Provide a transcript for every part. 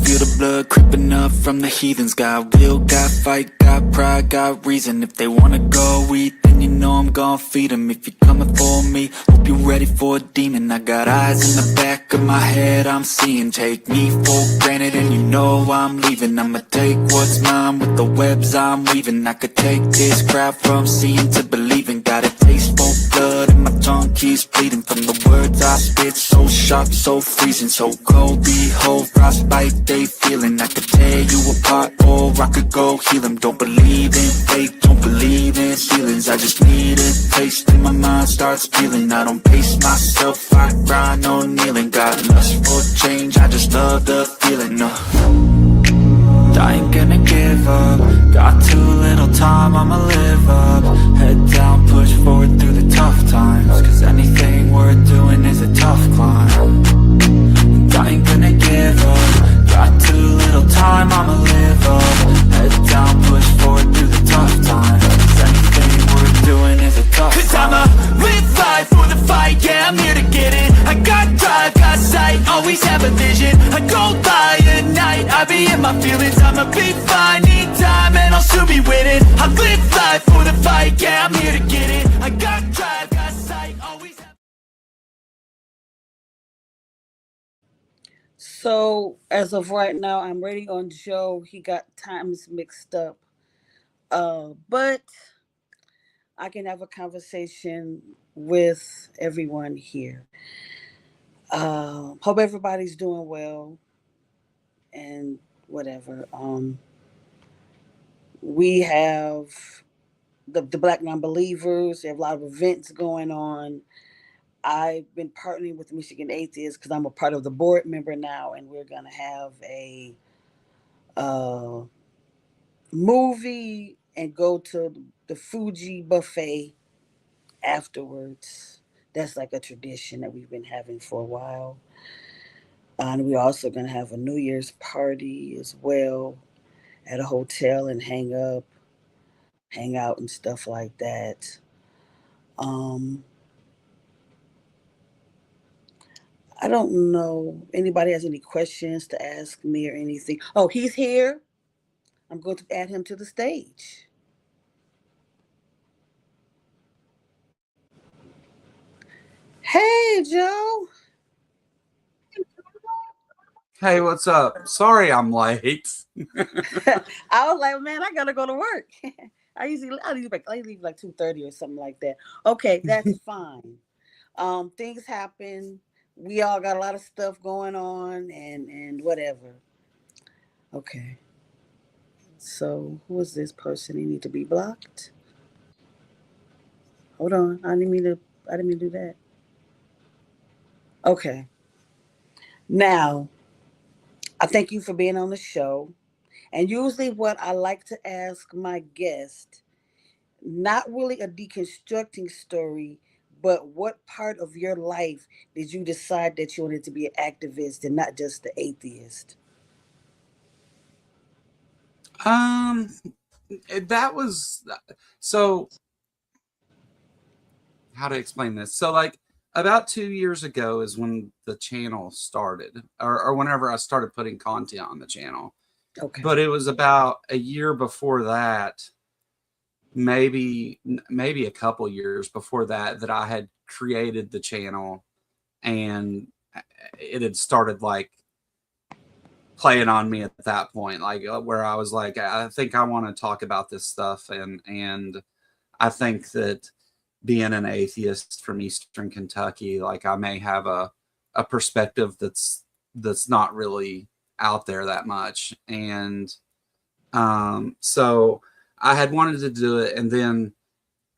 feel the blood creeping up from the heathens. Got will, got fight, got pride, got reason. If they wanna go eat, then you know I'm gon' feed them. If you're coming for me, hope you're ready for a demon. I got eyes in the back of my head, I'm seeing. Take me for granted and you know I'm leaving. I'ma take what's mine with the webs I'm weaving. I could take this crowd from seeing to believing. Got a taste for blood and my tongue keeps bleeding from the words I spit. So sharp, so freezing, so cold. Behold, frostbite they feeling. I could tear you apart or I could go heal them. Don't believe in fate, don't believe in ceilings. I just need a taste and my mind starts feeling. I don't pace myself, I grind on kneeling. Got lust for change, I just love the feeling. I ain't gonna give up. Got too little time, I'ma live up. Head down, push forward through the tough times. Cause anything worth doing is a tough climb. And I ain't gonna give up. Got too little time, I'ma live up. Head down, push forward through the tough times. Cause anything worth doing is a tough climb. Cause I'ma live life for the fight, yeah, I'm here to get it. I got drive, got sight, always have a vision. I don't lie at night, I be in my feelings. I'ma be fine, need time, and I'll soon be winning. I live life for the fight, yeah, I'm here to get it. I got drive, got sight, always have... So, as of right now, I'm waiting on Joe. He got times mixed up. But I can have a conversation with everyone here. Hope everybody's doing well and whatever. We have the Black Non-Believers. We have a lot of events going on. I've been partnering with Michigan Atheist because I'm a part of the board member now, and we're going to have a movie and go to the Fuji buffet afterwards. That's like a tradition that we've been having for a while. And we're also going to have a New Year's party as well at a hotel and hang out and stuff like that. I don't know. Anybody has any questions to ask me or anything? Oh, he's here. I'm going to add him to the stage. Hey, Joe. Hey, what's up? Sorry I'm late. I was like, man, I gotta go to work. I leave like 2:30 or something like that. Okay, that's fine. Things happen. We all got a lot of stuff going on and whatever. Okay. So who is this person? He need to be blocked. Hold on. I didn't mean to do that. Okay. Now, I thank you for being on the show. And usually what I like to ask my guest, not really a deconstructing story, but what part of your life did you decide that you wanted to be an activist and not just the atheist? That was so. How to explain this? So, like, about 2 years ago is when the channel started, or whenever I started putting content on the channel. Okay. But it was about a year before that, maybe a couple years before that, that I had created the channel, and it had started like playing on me at that point, like where I was like, I think I want to talk about this stuff, and I think that being an atheist from Eastern Kentucky, like I may have a perspective that's not really out there that much. And so I had wanted to do it. And then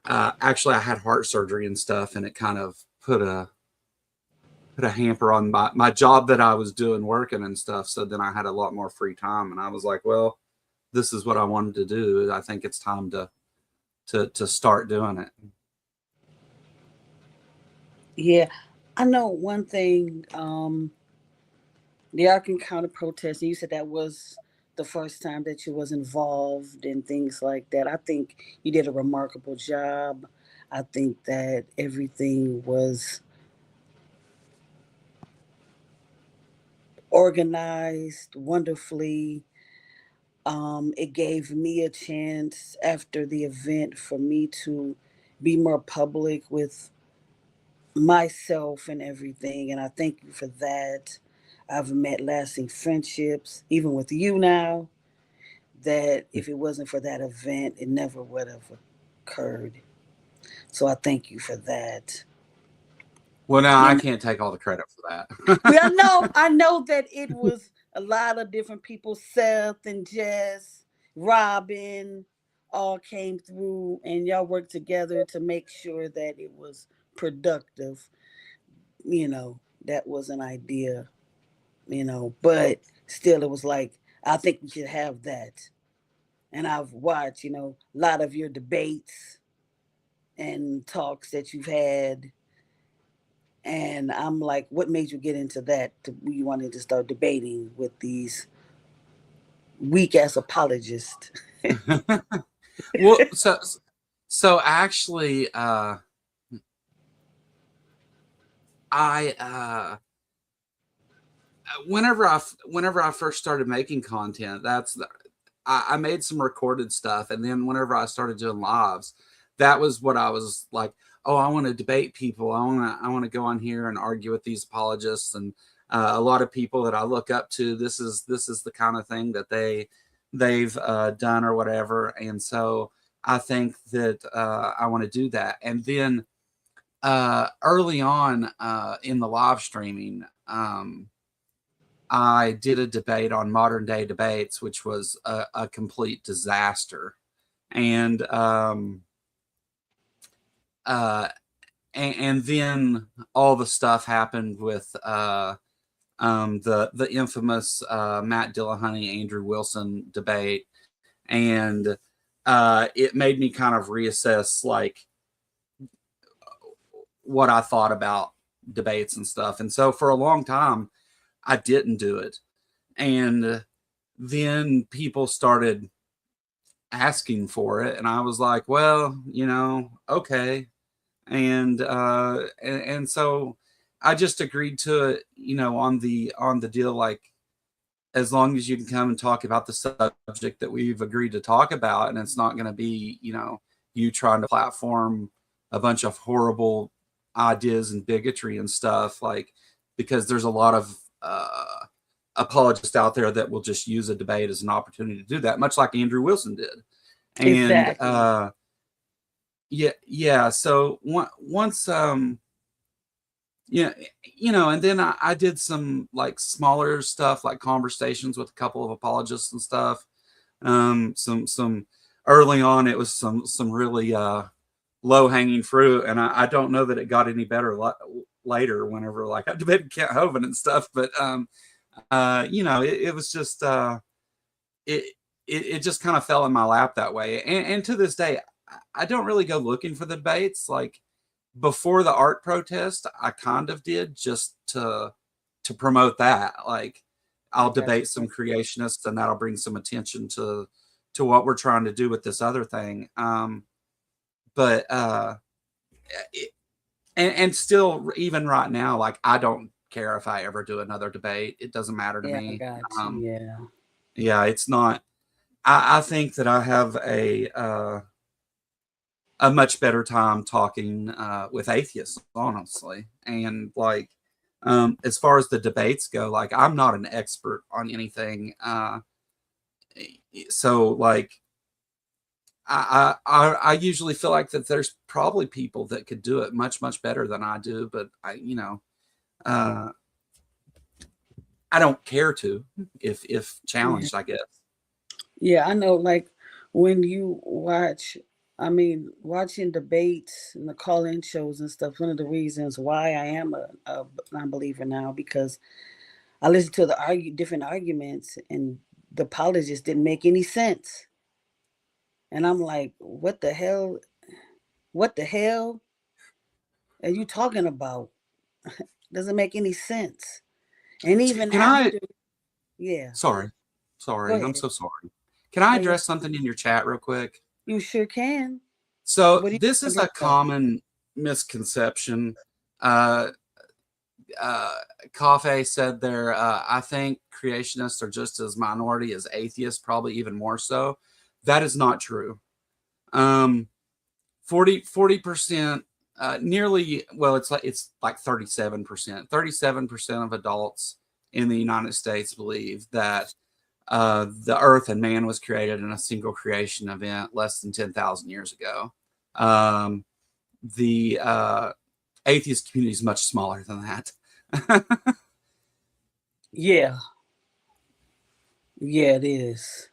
actually I had heart surgery and stuff, and it kind of put a hamper on my job that I was doing, working and stuff. So then I had a lot more free time, and I was like, well, this is what I wanted to do. I think it's time to start doing it. Yeah, I know one thing. The Arkan County protest. You said that was the first time that you was involved in things like that. I think you did a remarkable job. I think that everything was organized wonderfully. It gave me a chance after the event for me to be more public with myself and everything. And I thank you for that. I've met lasting friendships, even with you now, that if it wasn't for that event, it never would have occurred. So I thank you for that. Well, now I And can't take all the credit for that. well, I know that it was a lot of different people, Seth and Jess, Robin, all came through and y'all worked together to make sure that it was productive. That was an idea, but still it was like, I think we should have that. And I've watched, a lot of your debates and talks that you've had. And I'm like, what made you get into that? You wanted to start debating with these weak ass apologists. Well, so actually, I whenever I first started making content, I made some recorded stuff, and then whenever I started doing lives, that was what I was like, oh, I want to debate people. I want to go on here and argue with these apologists, and a lot of people that I look up to. This is the kind of thing that they've done or whatever, and so I think that I want to do that. And then early on in the live streaming, I did a debate on modern day debates, which was a complete disaster. And and then all the stuff happened with the infamous Matt Dillahunty, Andrew Wilson debate. And it made me kind of reassess like what I thought about debates and stuff. And so for a long time, I didn't do it. And then people started asking for it. And I was like, well, okay. And so I just agreed to it, on the deal, like, as long as you can come and talk about the subject that we've agreed to talk about, and it's not going to be, you trying to platform a bunch of horrible ideas and bigotry and stuff, like, because there's a lot of apologists out there that will just use a debate as an opportunity to do that, much like Andrew Wilson did. And Exactly. yeah. So once and then I did some like smaller stuff, like conversations with a couple of apologists and stuff. Some early on, it was some really low hanging fruit, and I don't know that it got any better later. Whenever like I debated Kent Hovind and stuff, but it was just it just kind of fell in my lap that way. And to this day, I don't really go looking for the debates. Like before the art protest, I kind of did just to promote that. Like I'll debate some creationists, and that'll bring some attention to what we're trying to do with this other thing. But and still, even right now, like I don't care if I ever do another debate. It doesn't matter to me. I got you. Yeah, it's not. I think that I have a much better time talking with atheists, honestly. And like, as far as the debates go, like I'm not an expert on anything. So like, I usually feel like that there's probably people that could do it much better than I do, but I don't care to if challenged, I guess. Yeah, I know. Like when you watching debates and the call-in shows and stuff. One of the reasons why I am a non-believer now, because I listen to the different arguments, and the apologists didn't make any sense. And I'm like, what the hell? What the hell are you talking about? Doesn't make any sense. And even Can I? after, yeah, Sorry, go I'm ahead. so sorry. Can I No, address something in your chat real quick? you sure can. So What do you this want is to bring a up? common misconception. Uh, Coffey said there, I think creationists are just as minority as atheists, probably even more so. That is not true. 40%, nearly, well, it's like 37%. 37% of adults in the United States believe that the earth and man was created in a single creation event less than 10,000 years ago. The atheist community is much smaller than that. Yeah. Yeah, it is.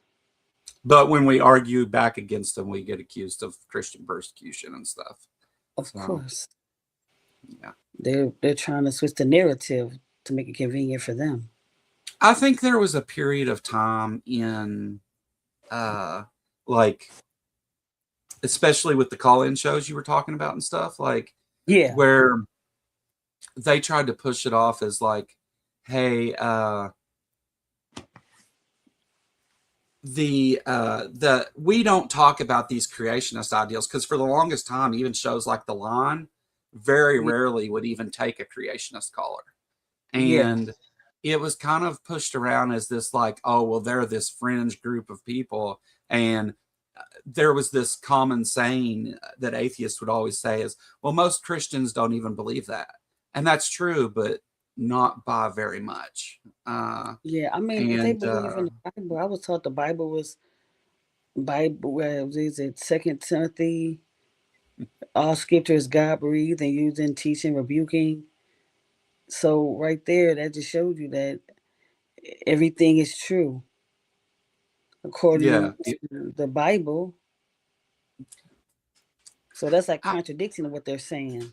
But when we argue back against them, we get accused of Christian persecution and stuff. Of course. Yeah. They're trying to switch the narrative to make it convenient for them. I think there was a period of time in like, especially with the call-in shows you were talking about and stuff, like, Yeah. where they tried to push it off as like, hey, we don't talk about these creationist ideals, because for the longest time, even shows like The Line very rarely would even take a creationist caller. And it was kind of pushed around as this like, oh, well, they're this fringe group of people. And there was this common saying that atheists would always say is, well, most Christians don't even believe that. And that's true, but not by very much. Yeah, I mean, if they believe in the Bible, I was taught the Bible was where is it, 2 Timothy, all scripture is God breathed and used in teaching, rebuking. So right there, that just showed you that everything is true according to the Bible. So that's like contradicting what they're saying.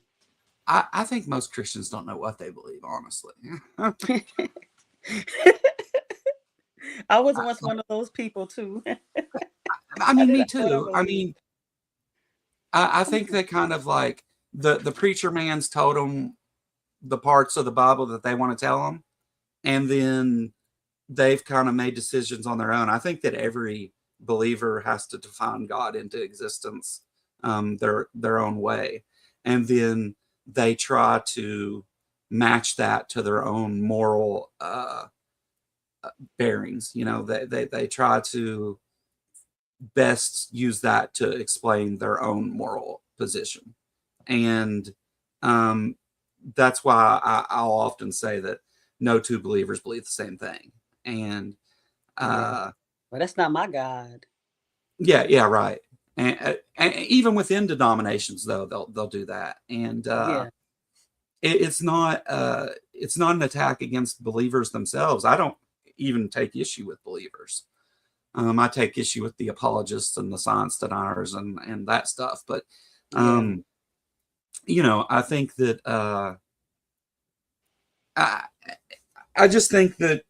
I think most Christians don't know what they believe, honestly. I was once one of those people too. I mean, me too. I mean, I think that kind of like the preacher man's told them the parts of the Bible that they want to tell them, and then they've kind of made decisions on their own. I think that every believer has to define God into existence their own way, and then they try to match that to their own moral bearings. You know, they try to best use that to explain their own moral position. And that's why I'll often say that no two believers believe the same thing. And well, that's not my God. Yeah, right. And even within denominations, though, they'll do that. And it's not an attack against believers themselves. I don't even take issue with believers. I take issue with the apologists and the science deniers and that stuff. But you know, I think that I just think that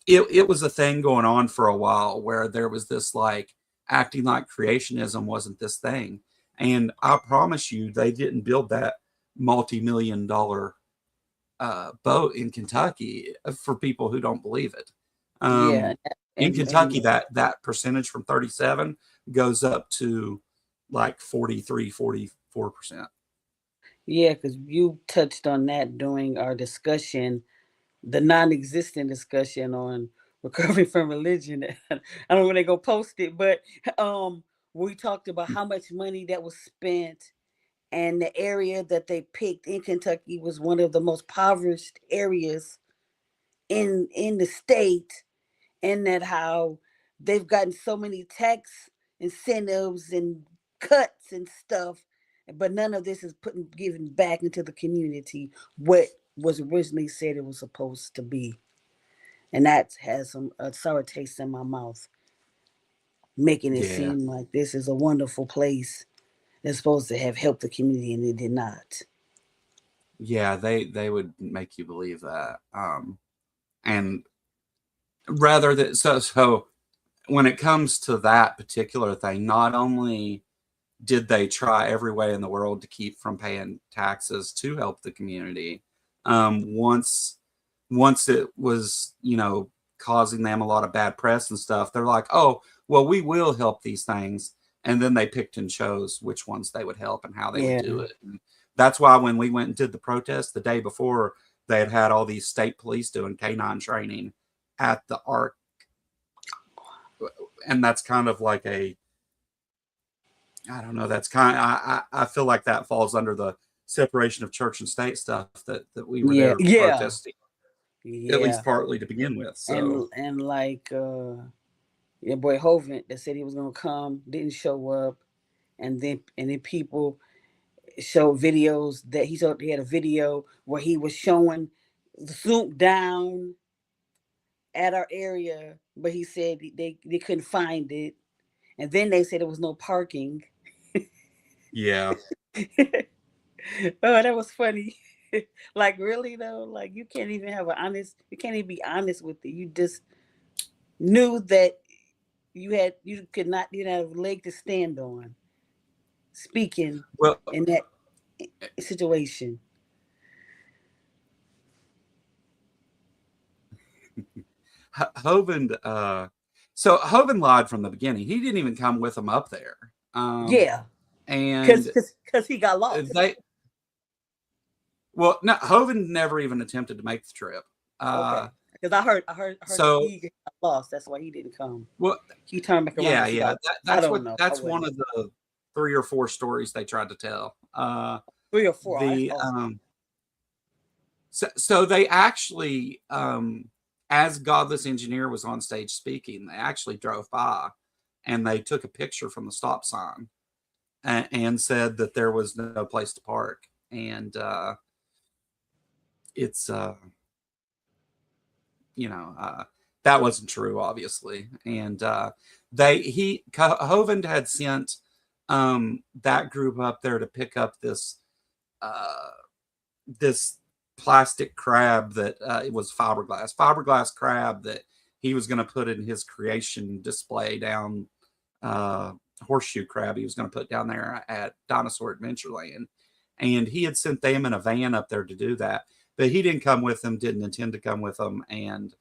it was a thing going on for a while where there was this like acting like creationism wasn't this thing. And I promise you, they didn't build that multi-million-dollar boat in Kentucky for people who don't believe it. In Kentucky, that percentage from 37 goes up to like 44%. Yeah, because you touched on that during our discussion, the non-existent discussion on recovery from religion. I don't know when they go post it, but we talked about how much money that was spent, and the area that they picked in Kentucky was one of the most impoverished areas in the state, and that how they've gotten so many tax incentives and cuts and stuff, but none of this is given back into the community what was originally said it was supposed to be. And that has a sour taste in my mouth, making it seem like this is a wonderful place that's supposed to have helped the community, and it did not. Yeah, they would make you believe that. And rather than so when it comes to that particular thing, not only did they try every way in the world to keep from paying taxes to help the community, once it was, you know, causing them a lot of bad press and stuff, they're like, oh, well, we will help these things. And then they picked and chose which ones they would help and how they would do it. And that's why when we went and did the protest the day before, they had all these state police doing canine training at the Ark. And that's kind of like I don't know, that's kind of, I feel like that falls under the separation of church and state stuff that we were Yeah, there yeah, protesting, at yeah. least partly to begin with. So And like your boy Hovind that said he was gonna come didn't show up, and then people showed videos that he had a video where he was showing zoomed down at our area, but he said they couldn't find it, and then they said there was no parking. yeah. Oh, that was funny. Like, really though, like you can't even have you can't even be honest with it. You just knew that you didn't have a leg to stand on speaking Well, in that situation. Hovind, so Hovind lied from the beginning. He didn't even come with them up there. Yeah, And because he got lost. Well, no, Hovind never even attempted to make the trip. Okay, because I heard so he got lost. That's why he didn't come. well, He turned back around. yeah. I don't know. That's one of the 3 or 4 stories they tried to tell. 3 or 4. So they actually, as Godless Engineer was on stage speaking, they actually drove by and they took a picture from the stop sign and said that there was no place to park. And it's that wasn't true, obviously. And Hovind had sent that group up there to pick up this plastic crab that it was fiberglass crab that he was going to put in his creation display down, horseshoe crab he was going to put down there at Dinosaur Adventureland. And he had sent them in a van up there to do that, but he didn't come with them, didn't intend to come with them. And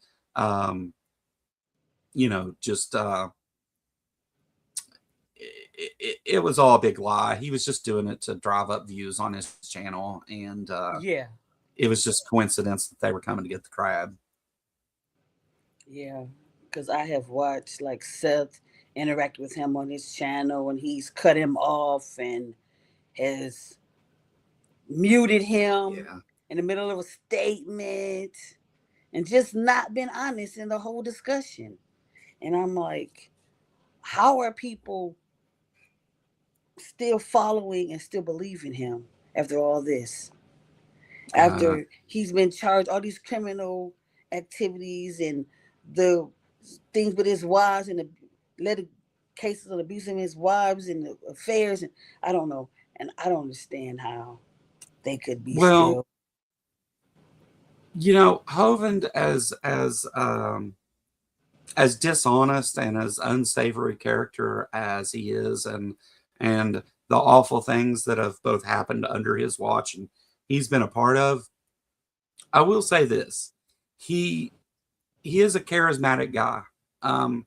it was all a big lie. He was just doing it to drive up views on his channel. And yeah, it was just coincidence that they were coming to get the crab. Yeah, because I have watched like Seth interact with him on his channel, and he's cut him off and has muted him in the middle of a statement and just not been honest in the whole discussion. And I'm like, how are people still following and still believing him after all this? After he's been charged all these criminal activities and the things with his wives and the cases of abusing his wives and the affairs, and I don't know, and I don't understand how they could be still. Hovind, as dishonest and as unsavory character as he is, and the awful things that have both happened under his watch and he's been a part of, I will say this: he is a charismatic guy. Hovind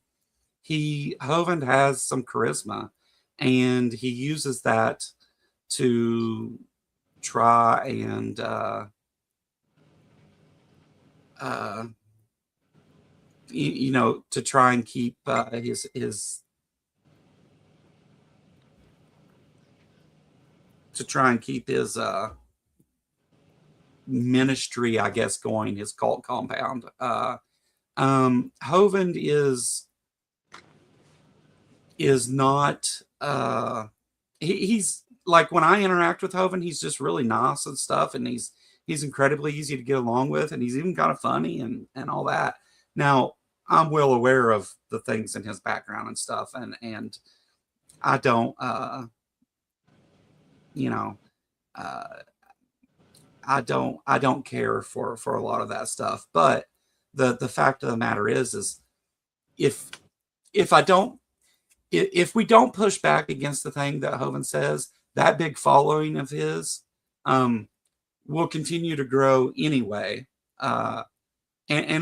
has some charisma, and he uses that to try and to try and keep his ministry, I guess, going, his cult compound. Hovind is not he's like, when I interact with Hovind, he's just really nice and stuff, and he's incredibly easy to get along with, and he's even kind of funny and all that. Now, I'm well aware of the things in his background and stuff, and I don't I don't care for a lot of that stuff. But the fact of the matter is if we don't push back against the thing that Hovind says, that big following of his will continue to grow anyway. And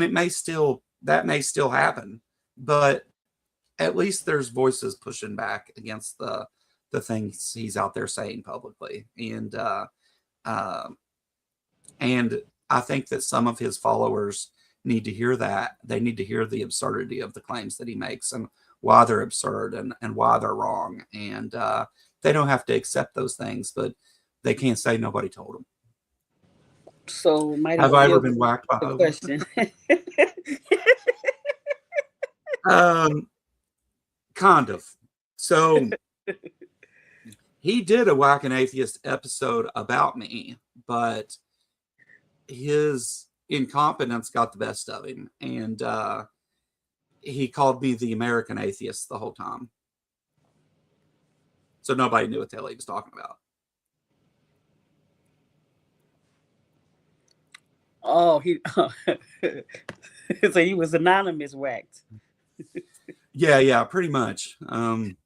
it may still happen, but at least there's voices pushing back against the things he's out there saying publicly. And And I think that some of his followers need to hear that. They need to hear the absurdity of the claims that he makes and why they're absurd and why they're wrong. And they don't have to accept those things, but they can't say nobody told them. So mighty Have I ever field been whacked by the Hogan? question. Kind of. So he did a Whack an Atheist episode about me, but his incompetence got the best of him, and he called me the American Atheist the whole time. So nobody knew what the hell he was talking about. Oh, so he was anonymous whacked. Yeah, pretty much.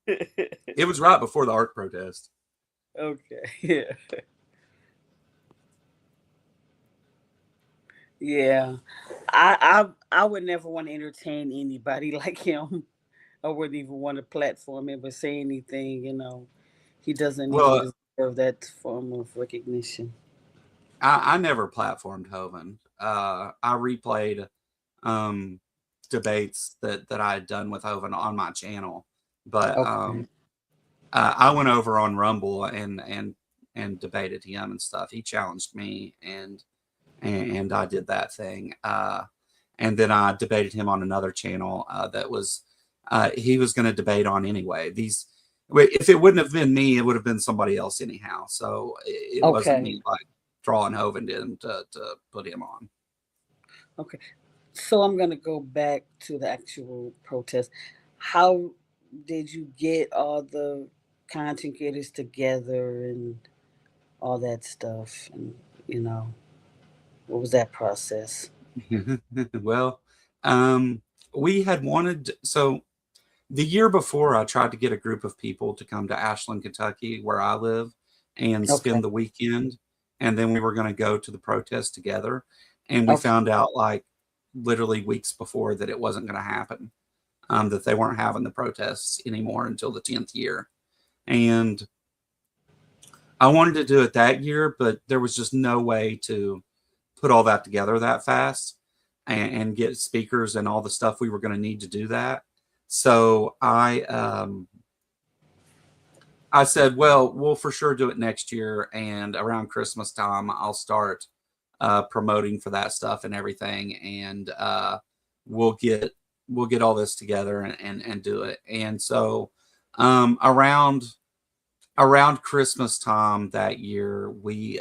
It was right before the art protest. Okay, yeah. Yeah. I would never want to entertain anybody like him. I wouldn't even want to platform him or say anything, He doesn't even Well, deserve that form of recognition. I never platformed Hovind. I replayed debates that I had done with Hovind on my channel, but Okay. I went over on Rumble and debated him and stuff. He challenged me, and I did that thing. And then I debated him on another channel that was he was going to debate on anyway. If it wouldn't have been me, it would have been somebody else anyhow. So it wasn't Okay. me like drawing Hovind in to put him on. Okay. So I'm going to go back to the actual protest. How did you get all the content creators together and all that stuff? And, what was that process? Well, we had wanted, so the year before, I tried to get a group of people to come to Ashland, Kentucky, where I live, and Okay. spend the weekend. And then we were going to go to the protest together. And we Okay. found out like literally weeks before that it wasn't going to happen, that they weren't having the protests anymore until the 10th year. And I wanted to do it that year, but there was just no way to put all that together that fast and get speakers and all the stuff we were going to need to do that. So I said, well, we'll for sure do it next year, and around Christmas time, I'll start promoting for that stuff and everything, and we'll get all this together and do it. And so around Christmas time that year, we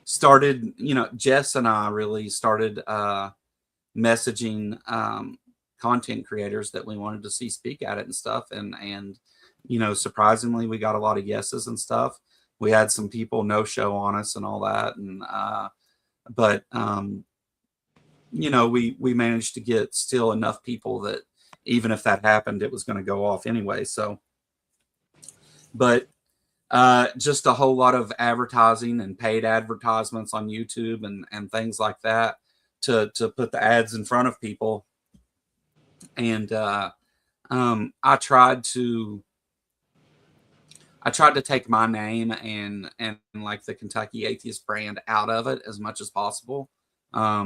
started, Jess and I really started messaging content creators that we wanted to see speak at it and stuff. And surprisingly, we got a lot of yeses and stuff. We had some people no show on us and all that. And, but we managed to get still enough people that even if that happened, it was going to go off anyway. So, but just a whole lot of advertising and paid advertisements on YouTube and things like that to put the ads in front of people. And I tried to take my name and like the Kentucky Atheist brand out of it as much as possible. I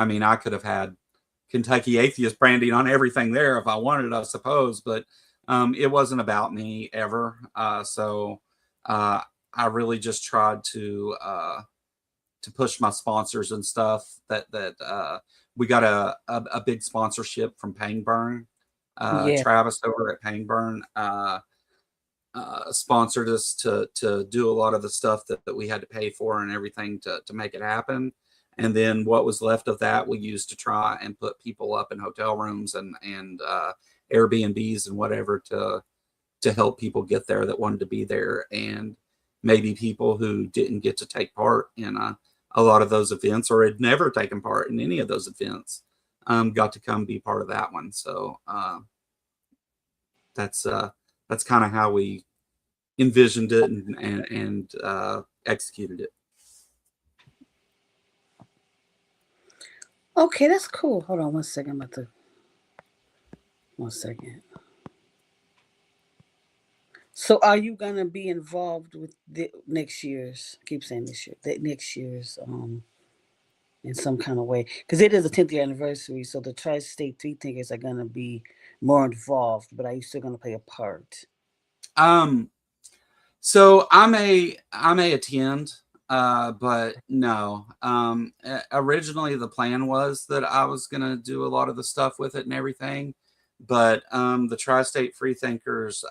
mean, I could have had Kentucky Atheist branding on everything there if I wanted, I suppose, but it wasn't about me ever. So I really just tried to push my sponsors and stuff. That we got a big sponsorship from Pangburn. Yeah. Travis over at Pangburn sponsored us to do a lot of the stuff that we had to pay for and everything to make it happen. And then what was left of that we used to try and put people up in hotel rooms and Airbnbs and whatever to help people get there that wanted to be there, and maybe people who didn't get to take part in a lot of those events or had never taken part in any of those events got to come be part of that one. So that's kind of how we envisioned it and executed it. Okay, that's cool. Hold on 1 second. One second. So are you gonna be involved with the next year's? I keep saying this year, that next year's, in some kind of way, because it is a 10th year anniversary. So the tri-state three thinkers are gonna be more involved, but are you still gonna play a part? Um, so I may attend, but no. Originally the plan was that I was gonna do a lot of the stuff with it and everything, but the Tri-State Freethinkers,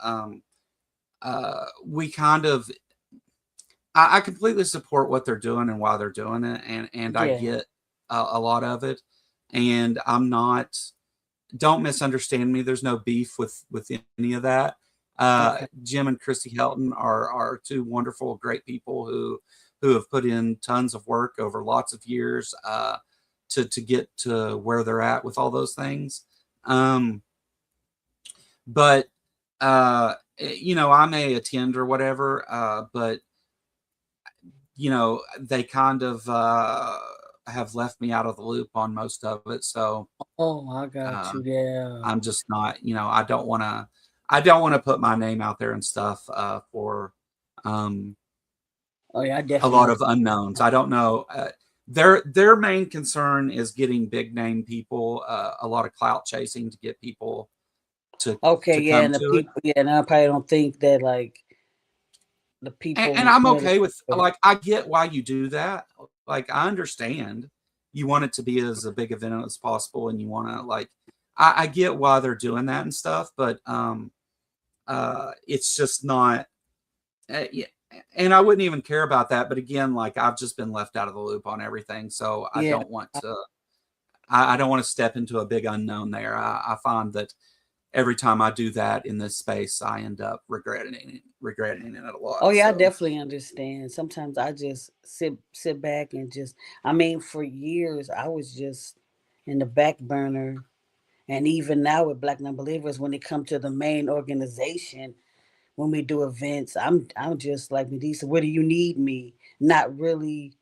we kind of, I completely support what they're doing and why they're doing it, and I Yeah. get a lot of it, and I'm not. Don't misunderstand me. There's no beef with any of that. Okay. Jim and Christy Helton are two wonderful, great people who have put in tons of work over lots of years to get to where they're at with all those things. But I may attend or whatever, but they kind of have left me out of the loop on most of it. So Oh, I got you. um, Yeah. I'm just not, I don't want to put my name out there and stuff for um, Oh yeah, I a definitely lot understand. of unknowns. I don't know. Their main concern is getting big name people, a lot of clout chasing to get people to Okay, yeah, come and the to it. people, yeah, and I probably don't think that like the And people, I'm okay with, like, I get why you do that. Like, I understand you want it to be as a big event as possible, and you want to, like, I get why they're doing that and stuff, but it's just not. Yeah, and I wouldn't even care about that. But again, like, I've just been left out of the loop on everything, so I yeah, don't want to. I don't want to step into a big unknown there. I find that every time I do that in this space, I end up regretting it a oh lot. yeah, I So, definitely understand. Sometimes I just sit back and just, I mean, for years I was just in the back burner, and even now with Black Non-Believers, when it come to the main organization, when we do events, I'm just like, Medisa, where do you need me? Not really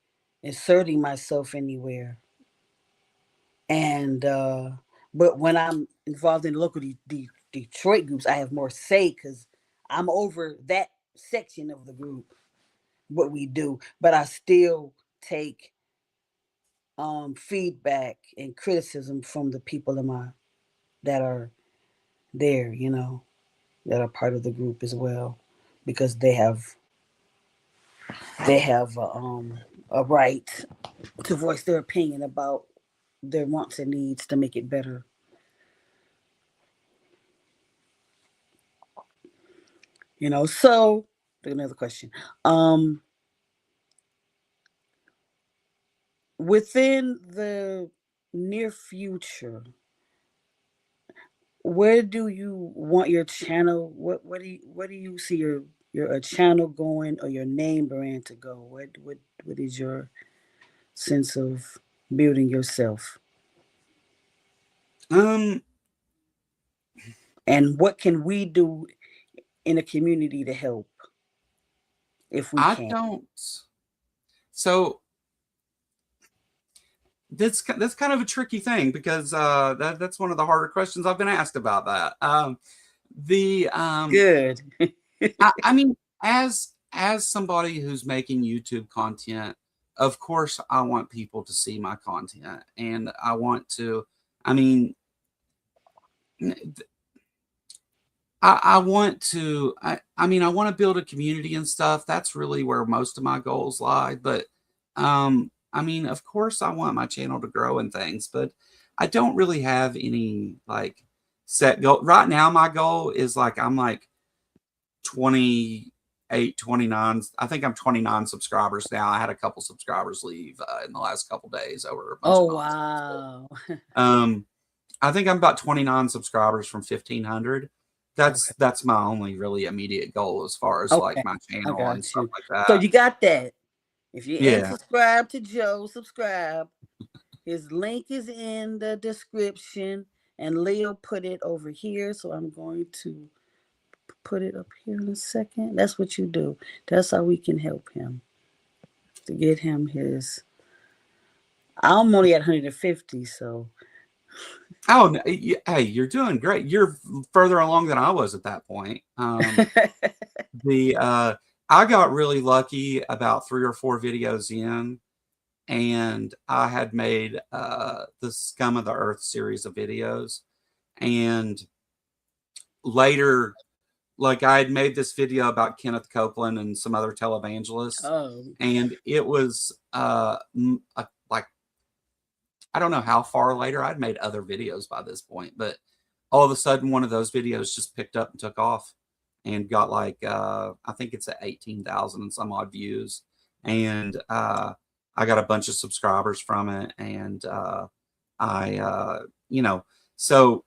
inserting myself anywhere. And but when I'm involved in local Detroit groups, I have more say because I'm over that section of the group, what we do. But I still take feedback and criticism from the people in my that are there, that are part of the group as well, because they have a right to voice their opinion about their wants and needs to make it better. So another question. Um, Within the near future, where do you want your channel? What do you see your a channel going, or your name brand to go? What is your sense of building yourself? um, And what can we do in a community to help if we I can? don't. So that's kind of a tricky thing because that's one of the harder questions I've been asked about that. The Good. I mean, as somebody who's making YouTube content, of course I want people to see my content, and I want to. I mean, I want to. I mean, I want to build a community and stuff. That's really where most of my goals lie. But I mean, of course, I want my channel to grow and things, but I don't really have any like set goal right now. My goal is like I'm like 28, 29. I think I'm 29 subscribers now. I had a couple subscribers leave in the last couple days over a bunch of Oh nonsense. wow. Um, I think I'm about 29 subscribers from 1,500. That's Okay. that's my only really immediate goal as far as like Okay. my I channel and got stuff you. like So that. you got that. If you ain't Yeah. subscribed to Joe, subscribe. His link is in the description, and Leo put it over here. So I'm going to put it up here in a second. That's what you do. That's how we can help him to get him his. I'm only at 150, so Oh, hey, you're doing great. You're further along than I was at that point. I got really lucky about 3 or 4 videos in, and I had made the Scum of the Earth series of videos. And later, like, I had made this video about Kenneth Copeland and some other televangelists, Oh, and it was like, I don't know how far later. I'd made other videos by this point, but all of a sudden one of those videos just picked up and took off and got like I think it's at 18,000 and some odd views, and I got a bunch of subscribers from it, and I you know, so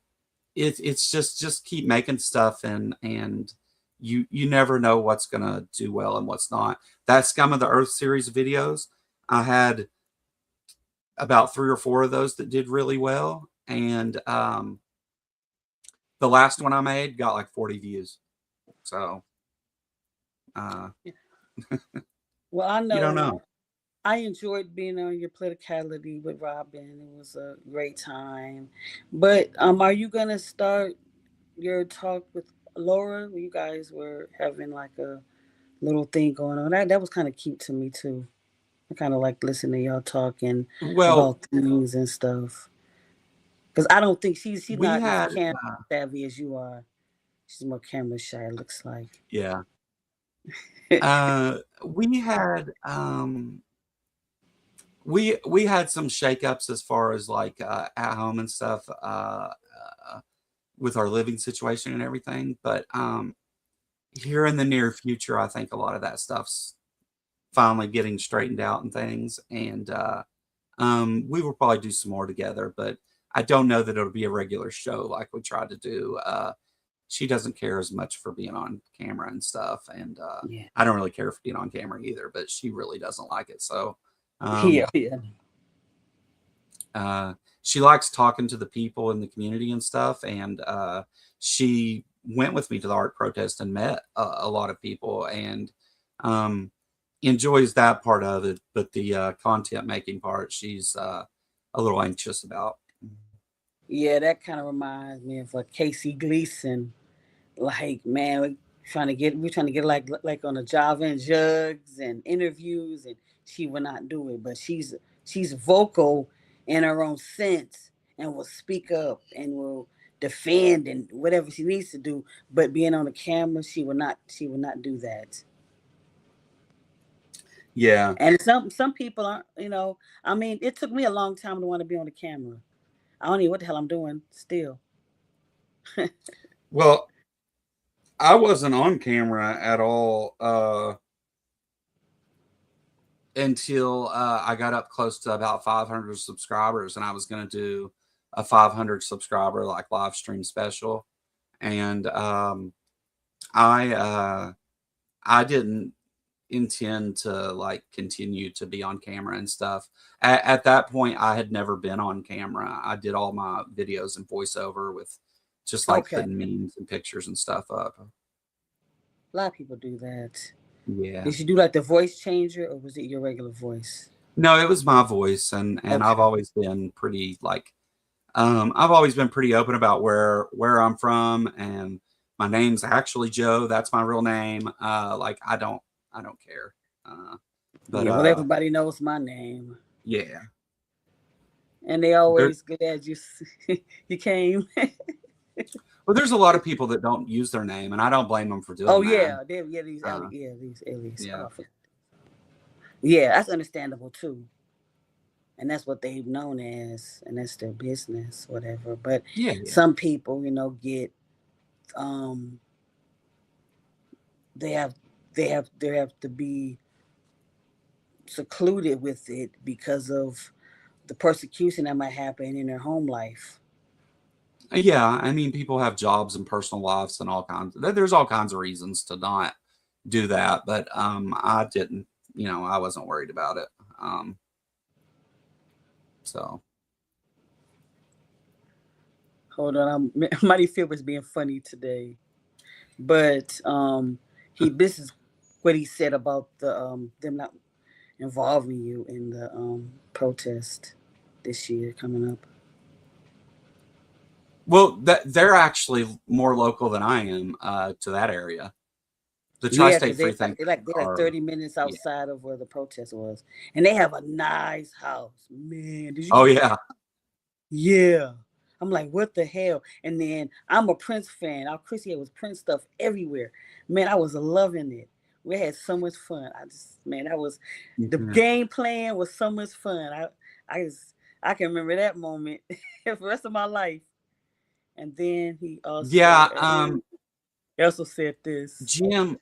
it's just keep making stuff, and you never know what's gonna do well and what's not. That Scum of the Earth series of videos, I had about 3 or 4 of those that did really well, and the last one I made got like 40 views. So uh, well, I you don't know know. I enjoyed being on your politicality with Robin. It was a great time. But are you gonna start your talk with Laura? You guys were having like a little thing going on. That was kind of cute to me too. I kind of like listening to y'all talking Well, about things and stuff. Because I don't think she's we not as had camera savvy as you are. She's more camera shy. It looks like. yeah. We had we had some shakeups as far as like at home and stuff with our living situation and everything, but here in the near future, I think a lot of that stuff's finally getting straightened out and things, and we will probably do some more together, but I don't know that it'll be a regular show like we tried to do. She doesn't care as much for being on camera and stuff, and Yeah. I don't really care for being on camera either, but she really doesn't like it. So Yeah. Yeah. she likes talking to the people in the community and stuff, and she went with me to the art protest and met a lot of people, and um, enjoys that part of it, but the content making part, she's a little anxious about. Yeah, that kind of reminds me of Casey Gleason. Like, man, we're trying to get like on a Java and jugs and interviews, and she will not do it. But she's vocal in her own sense and will speak up and will defend and whatever she needs to do. But being on the camera, she will not do that. Yeah. And some people aren't, I mean, it took me a long time to want to be on the camera. I don't know what the hell I'm doing still. Well, I wasn't on camera at all until I got up close to about 500 subscribers, and I was going to do a 500 subscriber like live stream special, and I I didn't intend to like continue to be on camera and stuff. At that point, I had never been on camera. I did all my videos in voiceover with just like Okay. putting memes and pictures and stuff up. A lot of people do that. Yeah. Did you do like the voice changer or was it your regular voice? No, it was my voice, and Okay. I've always been pretty like I've always been pretty open about where I'm from, and my name's actually Joe. That's my real name. Like I don't care. But Yeah, well, everybody knows my name. yeah. And they There, always glad you came. well, there's a lot of people that don't use their name, and I don't blame them for Oh doing that. yeah, these Uh, these alias yeah, stuff. Yeah, that's understandable too. And that's what they've known as, and that's their business, whatever. But yeah, yeah, some people, get um they have they have to be secluded with it because of the persecution that might happen in their home life. yeah. I mean, people have jobs and personal lives and all kinds. There's all kinds of reasons to not do that, but I didn't. I wasn't worried about it. So Hold on, Mighty Phil was being funny today, but he this is what he said about them not involving you in the protest this year coming up. Well, they're actually more local than I am to that area. The Yeah, Tri-State because Freethinkers they're like are, 30 minutes yeah. outside of where the protest was, and they have a nice house. Man, did you Oh get? yeah. Yeah. I'm like, what the hell? And then I'm a Prince fan. Our Chrissy was Prince stuff everywhere. Man, I was loving it. We had so much fun. That was the Mhm. game plan was so much fun. I can remember that moment for the rest of my life. And then Yeah. he also said this. Jim.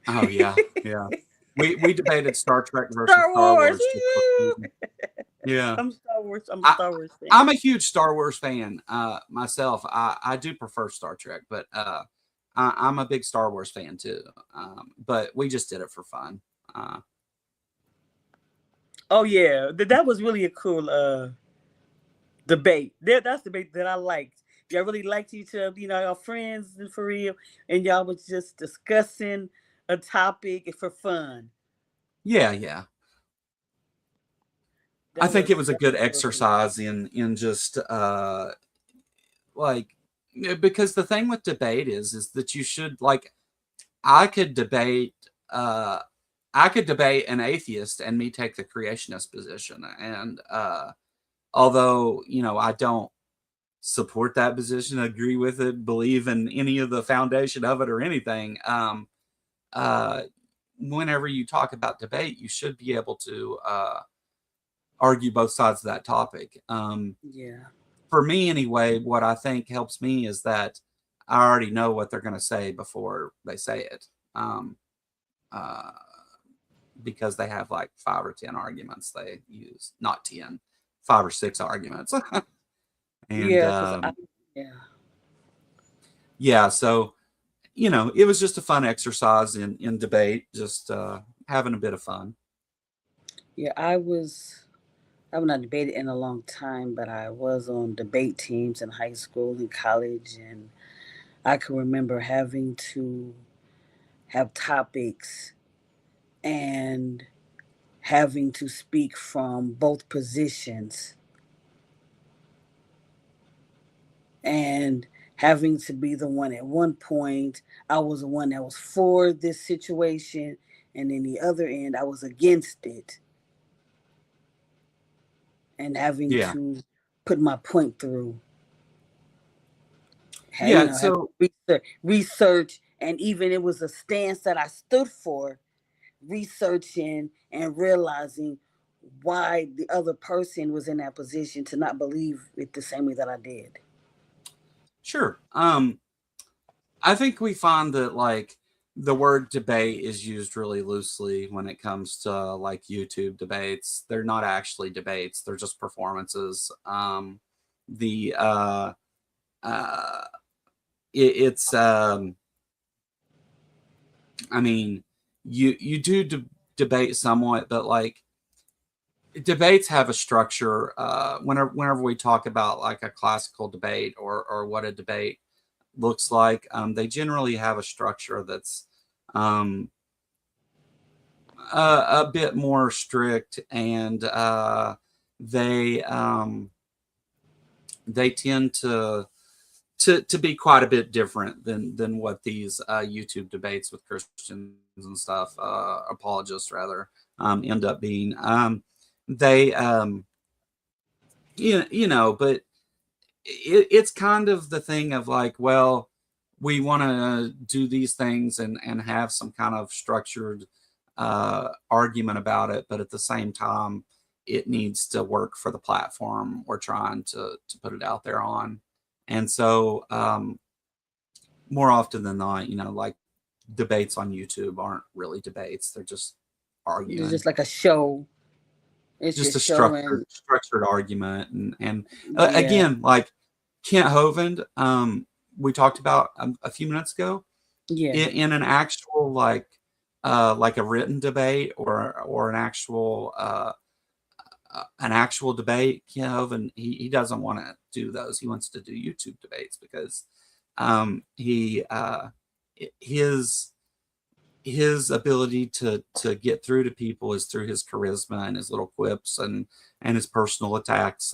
Oh yeah, yeah. We debated Star Trek versus Star Star Wars. Wars just for fun. Yeah. I'm Star Wars. I'm a I, Star Wars fan. I'm a huge Star Wars fan myself. I do prefer Star Trek, but I'm a big Star Wars fan too. But we just did it for fun. Oh yeah, that was really a cool debate. That's the debate that I liked. Y'all really liked each other, y'all friends and for real, and y'all was just discussing a topic for fun. Yeah, yeah. I think it was a That good was real cool. exercise in just like, because the thing with debate is that you should, like, I could debate uh I could debate an atheist and me take the creationist position. And although, I don't support that position, agree with it, believe in any of the foundation of it or anything, uh whenever you talk about debate, you should be able to argue both sides of that topic. Yeah, For me anyway, what I think helps me is that I already know what they're going to say before they say it. Uh, because they have like 5 or 10 arguments they use, not 10, 5 or 6 arguments. And yeah, yeah, yeah, so it was just a fun exercise in debate, just having a bit of fun. yeah. I've not debated in a long time, but I was on debate teams in high school and college, and I can remember having to have topics and having to speak from both positions and having to be the one. At one point I was the one that was for this situation, and then the other end I was against it, and having Yeah, to put my point through. yeah. Have So research, and even it was a stance that I stood for, researching and realizing why the other person was in that position to not believe it the same way that I did. sure. I think we find that, like, the word debate is used really loosely when it comes to like YouTube debates. They're not actually debates; they're just performances. The uh, it's I mean, you do debate somewhat, but like, debates have a structure. Whenever we talk about like a classical debate or what a debate looks like, they generally have a structure that's um, a bit more strict, and they they tend to be quite a bit different than what these YouTube debates with Christians and stuff, apologists rather, end up being. They but it's kind of the thing of like, well, we want to do these things and have some kind of structured argument about it, but at the same time, it needs to work for the platform we're trying to put it out there on. And so, more often than not, like, debates on YouTube aren't really debates; they're just It's arguing, just like a show. It's just just a showing. structured argument. And Yeah, again, like Kent Hovind, we talked about a few minutes ago, yeah, in an actual like a written debate or an actual debate. Kent Hovind, he doesn't want to do those. He wants to do YouTube debates because he his ability to get through to people is through his charisma and his little quips and his personal attacks,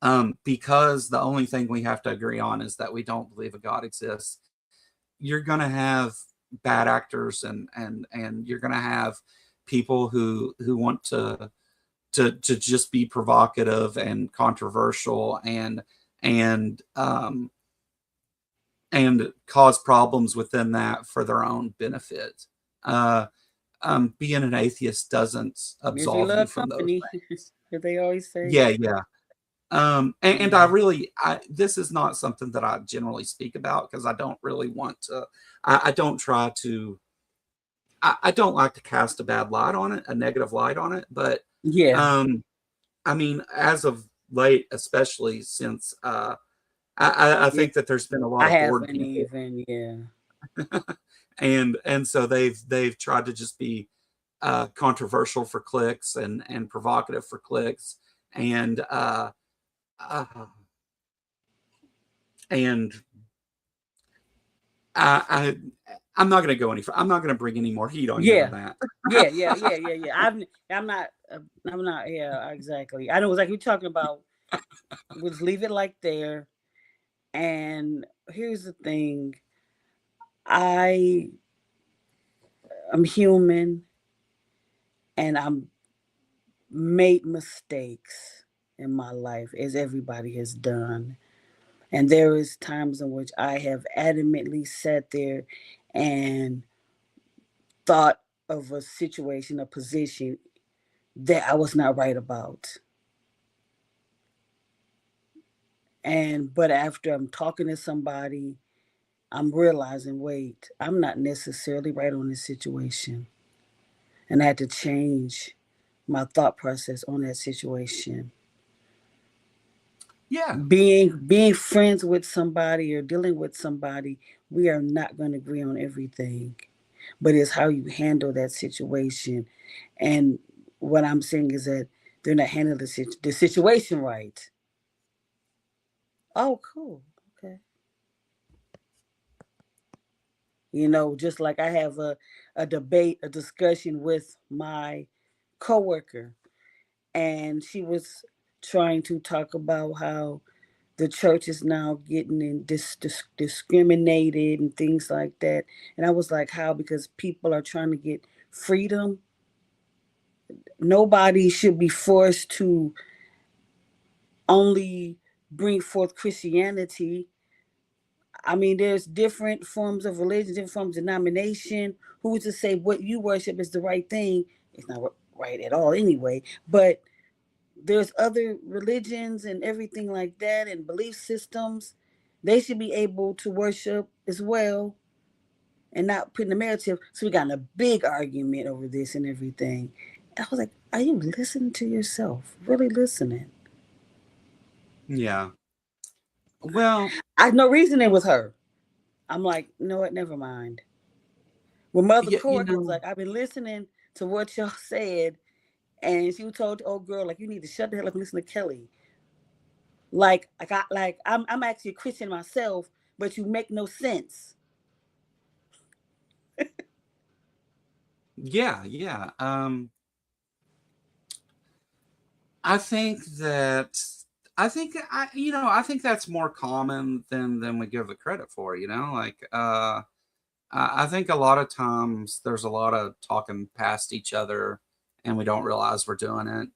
because the only thing we have to agree on is that we don't believe a God exists, you're going to have bad actors, and you're going to have people who want to just be provocative and controversial and cause problems within that for their own benefit. Being an atheist doesn't Misery absolve you love from those company, things. as they always say. Yeah. And this is not something that I generally speak about, because I don't really want to, I don't try to, I don't like to cast a bad light on it, a negative light on it. But, Yeah, I mean, as of late, especially since, I yeah. think that there's been a lot I of bored haven't people, even. Yeah. and so they've tried to just be controversial for clicks and provocative for clicks, and uh, and I I'm not going to go any. I'm not going to bring any more heat on you than Yeah. that. Yeah. I'm not. I'm not. Yeah, exactly. I know. It's like you're talking about. We'll just leave it like there. And here's the thing. I am human, and I'm made mistakes in my life, as everybody has done. And there is times in which I have adamantly sat there and thought of a situation, a position that I was not right about. And but after I'm talking to somebody, I'm realizing, wait, I'm not necessarily right on this situation. And I had to change my thought process on that situation. Yeah, Being friends with somebody or dealing with somebody, we are not going to agree on everything, but it's how you handle that situation. And what I'm saying is that they're not handling the situation right. Oh, cool. Okay. Just like I have a debate, a discussion with my coworker, and she was trying to talk about how the church is now getting in discriminated and things like that. And I was like, how? Because people are trying to get freedom. Nobody should be forced to only bring forth Christianity. I mean, there's different forms of religion, different forms of denomination. Who's to say what you worship is the right thing? It's not right at all anyway. But there's other religions and everything like that, and belief systems. They should be able to worship as well and not put in the narrative. So we got in a big argument over this and everything. I was like, are you listening to yourself? Really listening? yeah. Well, I had no reasoning with her. I'm like, you know what? Never mind. Well, my other yeah, coworker was like, I've been listening to what y'all said, and she told the old girl, like, you need to shut the hell up and listen to Kelly. I'm actually a Christian myself, but you make no sense. yeah. I think that I think that's more common than we give the credit for. Like, I think a lot of times there's a lot of talking past each other, and we don't realize we're doing it.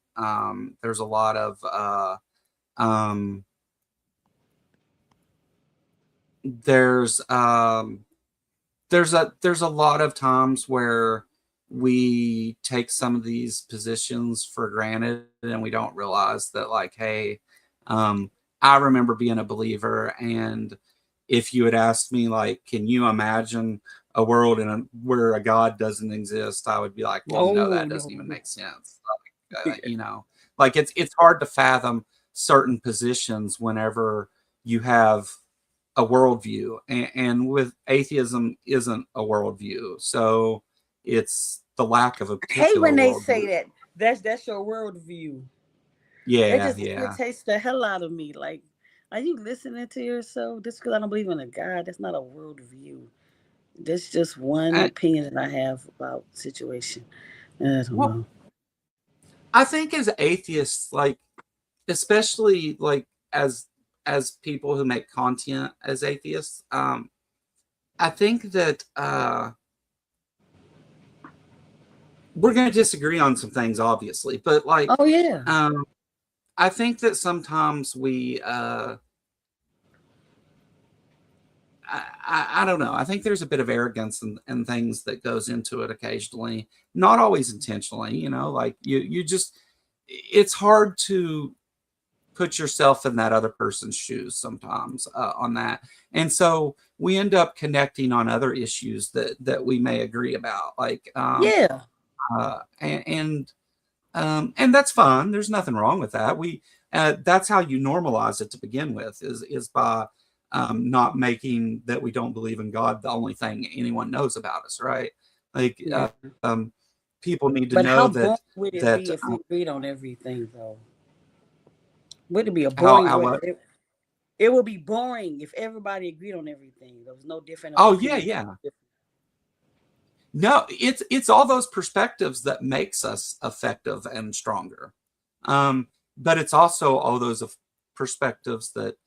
There's a lot of um, there's there's a lot of times where we take some of these positions for granted, and we don't realize that, like, hey, I remember being a believer, and if you had asked me, like, can you imagine a world where a God doesn't exist, I would be like, well, no, Oh that doesn't even no. make sense. Like, it's hard to fathom certain positions whenever you have a worldview, and with atheism isn't a worldview, so it's the lack of a Hey, particular when they worldview. say that, that's your worldview. It Yeah, just yeah. irritates the hell out of me. Like, are you listening to yourself? Just because I don't believe in a God, that's not a worldview. That's just one I, opinion that I have about the situation. I don't well, know. I think as atheists, like, especially like as people who make content as atheists, I think that we're going to disagree on some things, obviously, but like, Oh yeah. I think that sometimes we, I don't know. I think there's a bit of arrogance and things that goes into it occasionally, not always intentionally, you know, like you just, it's hard to put yourself in that other person's shoes sometimes on that. And so we end up connecting on other issues that we may agree about, like, Yeah. and that's fun. There's nothing wrong with that. That's how you normalize it to begin with, is by not making that we don't believe in God the only thing anyone knows about us, right? Like, Yeah. people need to But know how boring would it that be if we agreed on everything, though? Would it be a how boring how way? what? It would be boring if everybody agreed on everything. There was no different Oh yeah, opinions. yeah. No, it's all those perspectives that makes us effective and stronger. But it's also all those perspectives that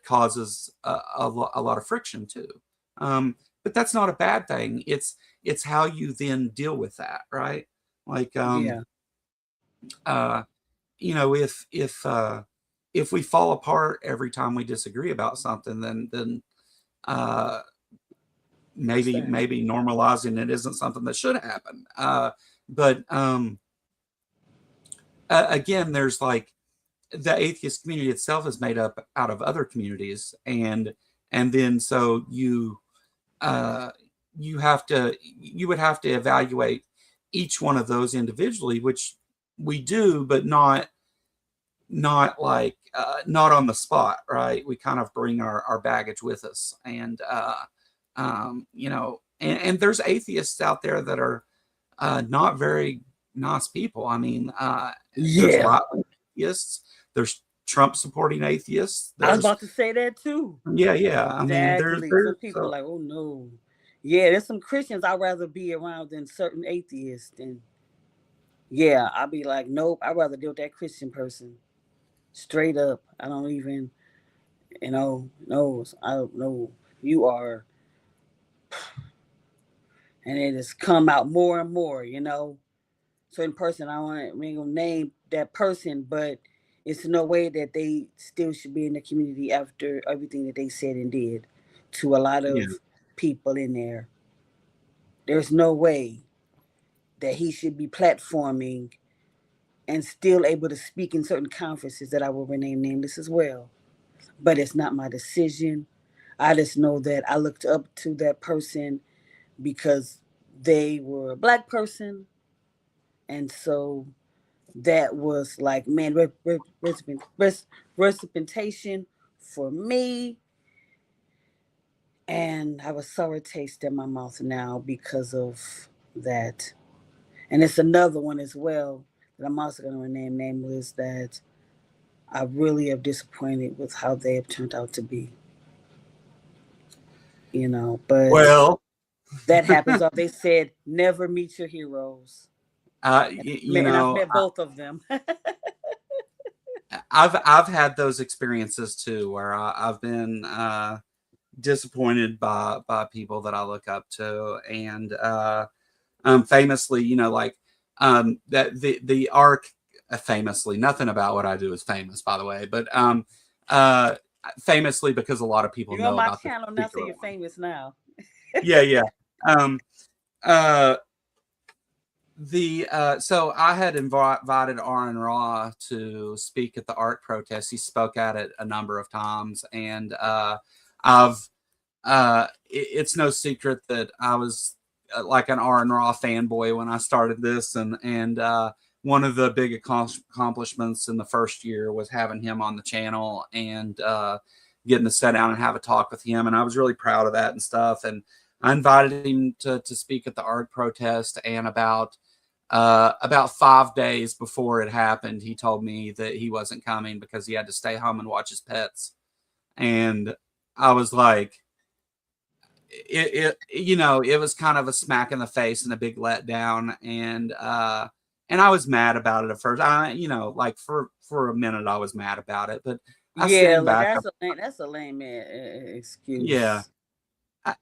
causes a lot of friction too. But that's not a bad thing. It's how you then deal with that, right? Like, Yeah. you know, if we fall apart every time we disagree about something, then uh, maybe normalizing it isn't something that should happen. But again, there's like, the atheist community itself is made up out of other communities, and then so you you would have to evaluate each one of those individually, which we do, but not like not on the spot, right? We kind of bring our baggage with us, and you know, and there's atheists out there that are not very nice people. I mean, there's Yeah. right-wing atheists, there's Trump supporting atheists, I was there's, about to say that too. yeah. I mean, Exactly. Some there's people are like, oh no. Yeah, there's some Christians I'd rather be around than certain atheists. And yeah, I'll be like, nope, I'd rather deal with that Christian person. Straight up. I don't even, no, I don't know. You are, and it has come out more and more. Certain person, we ain't gonna name that person, but it's no way that they still should be in the community after everything that they said and did to a lot yeah, of people in there. There's no way that he should be platforming and still able to speak in certain conferences that I will rename nameless as well. But it's not my decision. I just know that I looked up to that person because they were a black person. And so that was like, man, reciprocation for me. And I have a sour taste in my mouth now because of that. And it's another one as well that I'm also going to rename nameless, that I really am disappointed with how they have turned out to be. But well, that happens. They said never meet your heroes, you and I've know, met both of them. I've had those experiences too, where I've been disappointed by people that I look up to, and famously, you know, like, that the arc, famously, nothing about what I do is famous, by the way, but uh, famously, because a lot of people You're on know my about the channel now, so particular you're one. famous now. Yeah. Um, uh, so I had invited Aaron Ra to speak at the art protest. He spoke at it a number of times, and I've it's no secret that I was like an Aaron Ra fanboy when I started this, and one of the big accomplishments in the first year was having him on the channel and getting to sit down and have a talk with him, and I was really proud of that and stuff. And I invited him to speak at the art protest, and about 5 days before it happened, he told me that he wasn't coming because he had to stay home and watch his pets. And I was like, it was kind of a smack in the face and a big letdown. And I was mad about it at first. Like for a minute I was mad about it, but Yeah, sent him like back. that's a lame Yeah, excuse.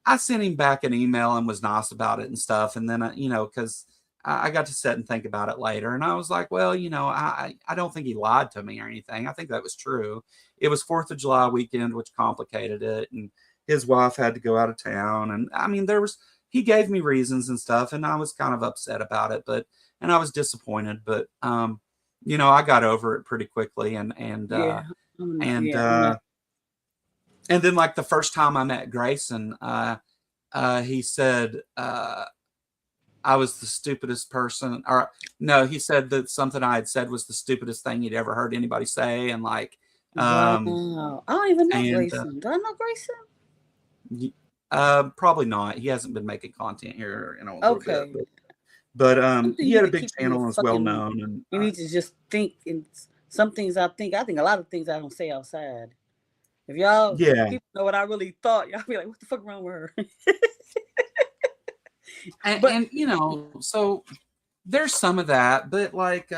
I sent him back an email and was nice about it and stuff. And then, because I got to sit and think about it later. And I was like, well, I don't think he lied to me or anything. I think that was true. It was 4th of July weekend, which complicated it. And his wife had to go out of town. And I mean, he gave me reasons and stuff. And I was kind of upset about it, and I was disappointed. But, I got over it pretty quickly. Yeah, And, I'm not. and then, like, the first time I met Grayson, he said I was the stupidest person, or no, he said that something I had said was the stupidest thing he'd ever heard anybody say, and like, Wow, I don't even know and Grayson. Do I know Grayson? probably not. He hasn't been making content here in a little bit, Okay, but something he you had a need to big keep in your channel and is well fucking. known, and You need to just think. And some things I think. A lot of things I don't say outside. If yeah, people know what I really thought, y'all be like, "What the fuck wrong with her?" and, But and so there's some of that, but like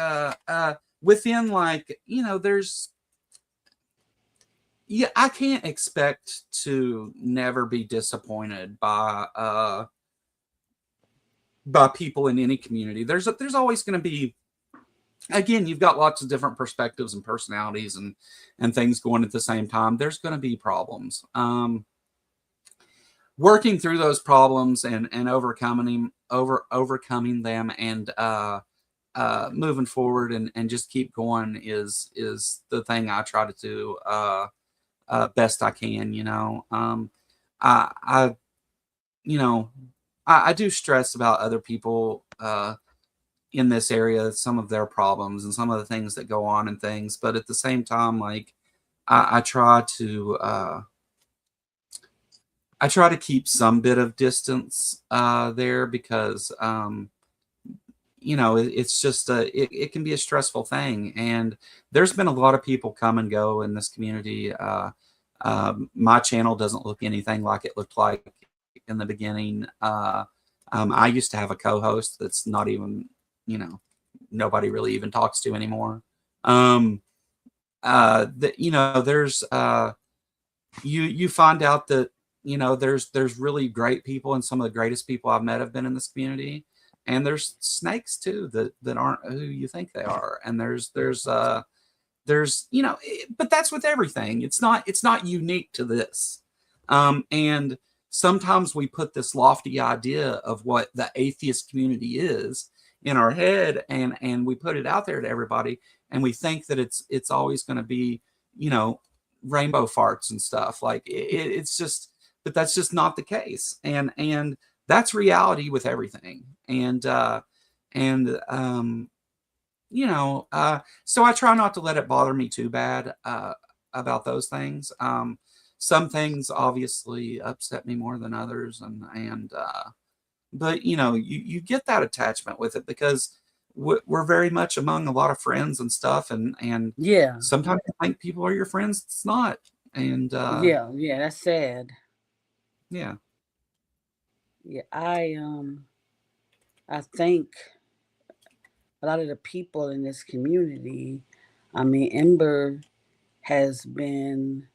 within, like, there's, yeah, I can't expect to never be disappointed by people in any community. There's always going to be, again, you've got lots of different perspectives and personalities and things going at the same time. There's going to be problems. Working through those problems and overcoming them, and moving forward and just keep going is the thing I try to do best I can. I I do stress about other people in this area, some of their problems and some of the things that go on and things, but at the same time, like, I try to keep some bit of distance there, because it's just it can be a stressful thing, and there's been a lot of people come and go in this community. My channel doesn't look anything like it looked like in the beginning. I used to have a co-host that's not even, nobody really even talks to anymore. There's you find out that, there's really great people, and some of the greatest people I've met have been in this community. And there's snakes too that aren't who you think they are. And but that's with everything. It's not unique to this. And sometimes we put this lofty idea of what the atheist community is in our head, and we put it out there to everybody, and we think that it's always going to be, rainbow farts and stuff. Like, it's just, but that's just not the case. And that's reality with everything. So I try not to let it bother me too bad about those things. Some things obviously upset me more than others, but you get that attachment with it, because we're very much among a lot of friends and stuff, and yeah, sometimes you think people are your friends, it's not. And yeah, that's sad. yeah, Yeah, I think a lot of the people in this community. I mean, Ember has been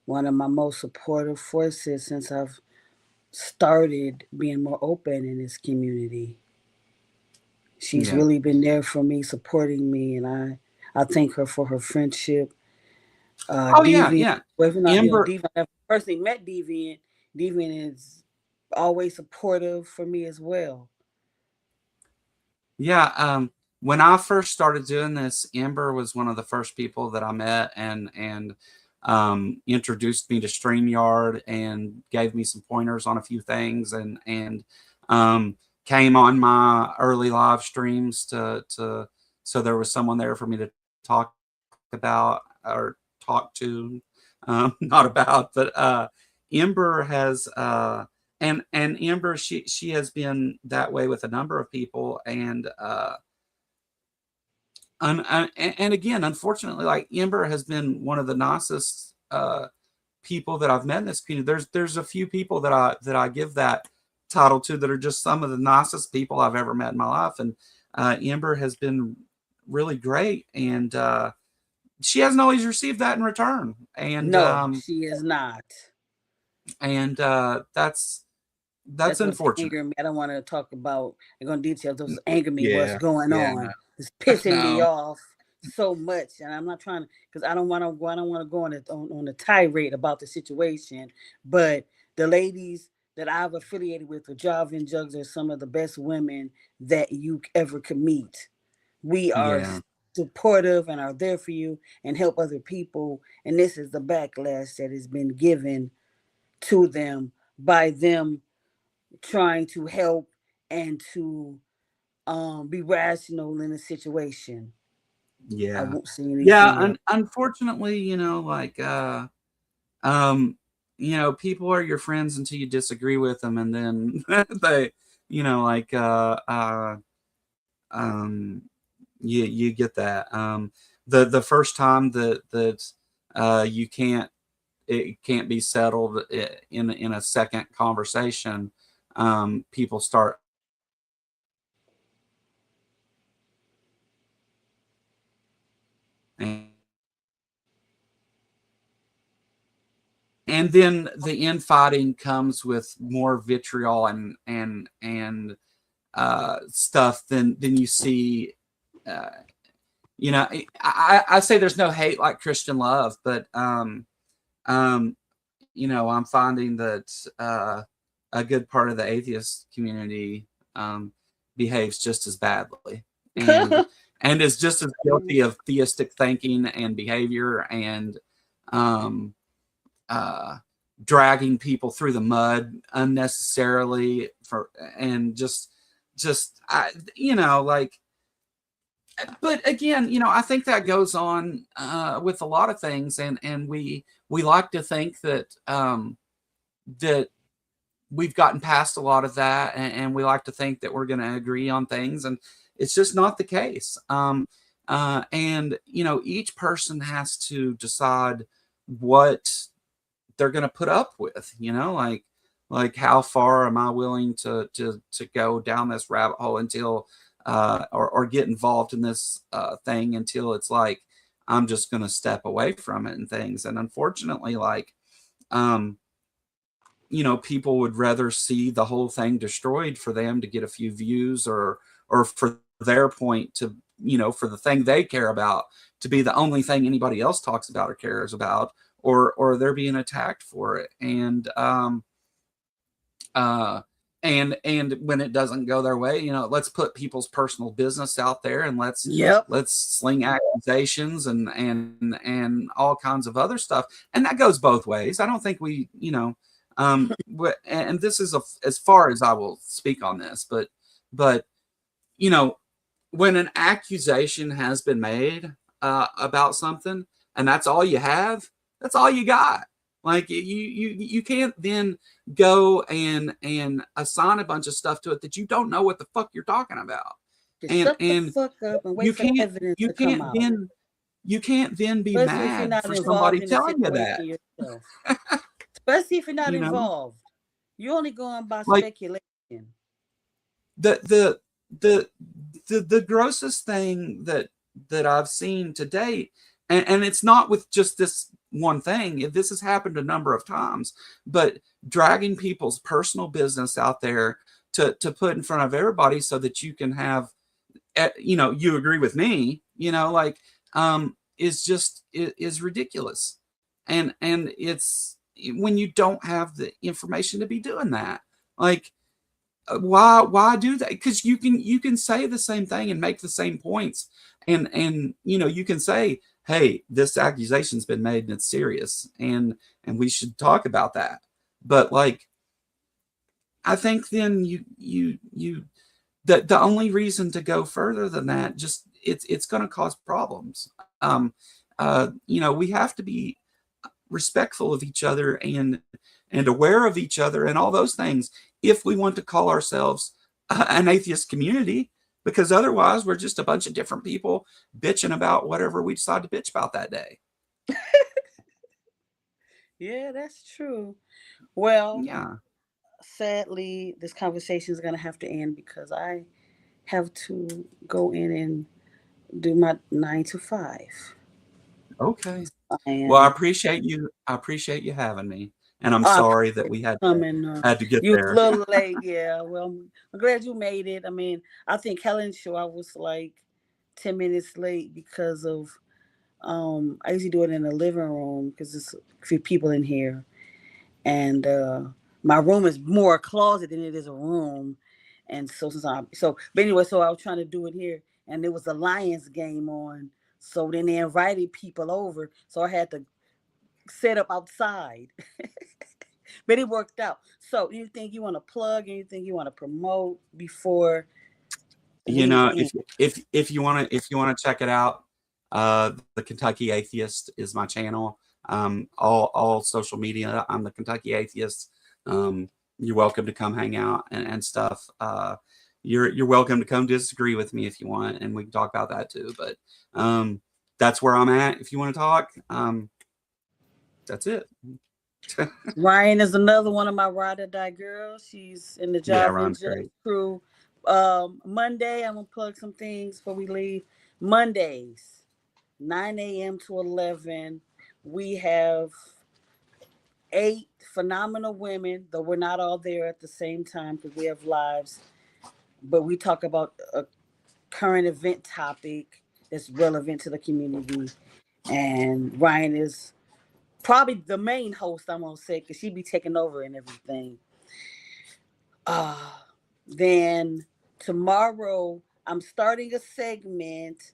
one of my most supportive forces since I've started being more open in this community. She's yeah. really been there for me, supporting me, and I thank her for her friendship. Oh yeah, Deviant, yeah. well, if not, Amber, Deviant, I personally met Deviant. Deviant is always supportive for me as well. yeah. When I first started doing this, Amber was one of the first people that I met, and introduced me to StreamYard and gave me some pointers on a few things, and came on my early live streams to so there was someone there for me to talk about, or talk to, not about. But Ember has and Amber, she has been that way with a number of people, and again, unfortunately, like, Ember has been one of the nicest people that I've met in this community. There's a few people that I give that title to that are just some of the nicest people I've ever met in my life, and Ember has been really great. And she hasn't always received that in return. And No, she is not. that's That's what's unfortunate. angering me. I don't want to talk about and go into details. Those anger me what's Yeah, going yeah, on. It's pissing me no, off so much, and I'm not trying to, because I don't want to. I don't want to go on a tirade about the situation. But the ladies that I've affiliated with Javin Jugs are some of the best women that you ever could meet. We are yeah, supportive and are there for you and help other people. And this is the backlash that has been given to them by them trying to help and to be rational in a situation. I yeah, won't say anything yeah. else. Unfortunately, like um, people are your friends until you disagree with them, and then they, like um, you get that. The first time that you can't it can't be settled in a second conversation, people start and then the infighting comes with more vitriol and stuff than you see. Uh, I say there's no hate like Christian love, but um, I'm finding that a good part of the atheist community behaves just as badly and is just as guilty of theistic thinking and behavior and um, uh, dragging people through the mud unnecessarily for and just like. But again, I think that goes on with a lot of things, and we like to think that we've gotten past a lot of that, and we like to think that we're going to agree on things, and it's just not the case. And each person has to decide what they're going to put up with. Like how far am I willing to go down this rabbit hole until or get involved in this thing until it's like I'm just going to step away from it and things. And unfortunately, like um, people would rather see the whole thing destroyed for them to get a few views or for their point to, for the thing they care about to be the only thing anybody else talks about or cares about, or they're being attacked for it. Uh, and when it doesn't go their way, let's put people's personal business out there and let's Yep. let's sling accusations and all kinds of other stuff. And that goes both ways. I don't think we, and this is as far as I will speak on this, but you know, when an accusation has been made about something, and that's all you have, that's all you got. Like you can't then go and assign a bunch of stuff to it that you don't know what the fuck you're talking about. Just And shut the fuck up and wait you for the can't evidence you to come can't out. then you can't then be Especially if you're mad not for involved somebody in the telling you that. situation yourself. Especially if you're not You know, involved. You're only going by like speculation. the the the grossest thing that I've seen to date, and it's not with just this one thing. This has happened a number of times, but dragging people's personal business out there to put in front of everybody so that you can have, you agree with me, like is ridiculous, and it's when you don't have the information to be doing that, like why do that? Because you can say the same thing and make the same points, and you can say, hey, this accusation's been made and it's serious, and we should talk about that. But like, I think then you the only reason to go further than that, just it's going to cause problems. We have to be respectful of each other and aware of each other and all those things if we want to call ourselves an atheist community, because otherwise we're just a bunch of different people bitching about whatever we decide to bitch about that day. Yeah, that's true. Well, Yeah. sadly, this conversation is going to have to end because I have to go in and do my 9 to 5. Okay. And Well, I appreciate you. I appreciate you having me, and I'm I sorry that appreciate we had coming. to get You was there. a little late, yeah. Well, I'm glad you made it. I mean, I think Helen's show I was like 10 minutes late because of I usually do it in the living room because there's a few people in here, and my room is more a closet than it is a room, and but anyway, so I was trying to do it here, and there was a Lions game on, so then they invited people over, so I had to set up outside. But it worked out. So anything you want to plug, anything you want to promote before You we know, end? if you want to check it out, the Kentucky Atheist is my channel. All social media, I'm the Kentucky Atheist. You're welcome to come hang out and stuff. You're welcome to come disagree with me if you want, and we can talk about that too. But that's where I'm at. If you want to talk, that's it. Ryan is another one of my ride or die girls. She's in the Yeah, Job and Ron's Just great. crew. Monday, I'm gonna plug some things before we leave. Mondays, 9 a.m. to 11. We have 8 phenomenal women, though we're not all there at the same time because we have lives. But we talk about a current event topic that's relevant to the community. And Ryan is probably the main host, I'm gonna say, because she be taking over and everything. Then tomorrow I'm starting a segment.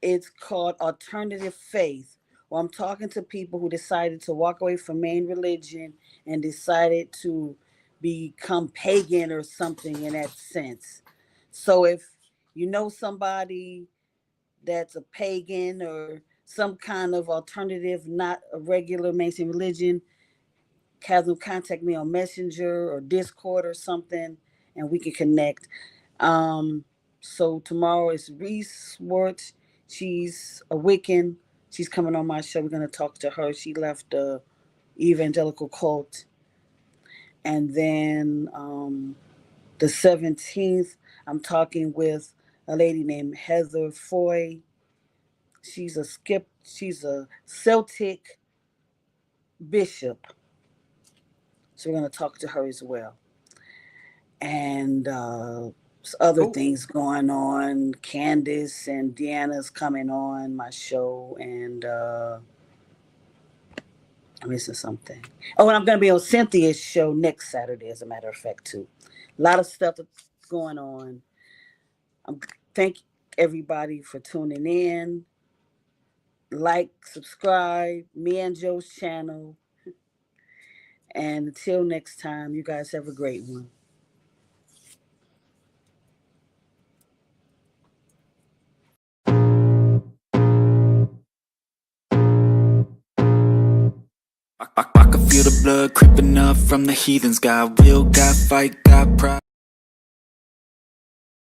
It's called Alternative Faith, where I'm talking to people who decided to walk away from main religion and decided to become pagan or something in that sense. So if you know somebody that's a pagan or some kind of alternative, not a regular mainstream religion, have them contact me on Messenger or Discord or something, and we can connect. So tomorrow is Reese Swartz. She's a Wiccan. She's coming on my show. We're gonna talk to her. She left the evangelical cult, and then the 17th, I'm talking with a lady named Heather Foy. She's a Celtic bishop. So we're gonna talk to her as well. And other Cool. things going on. Candace and Deanna's coming on my show, and I'm missing something. Oh, and I'm going to be on Cynthia's show next Saturday, as a matter of fact, too. A lot of stuff that's going on. Thank everybody for tuning in. Like, subscribe, me and Joe's channel. And until next time, you guys have a great one. I can feel the blood creeping up from the heathens. Got will, got fight, got pride.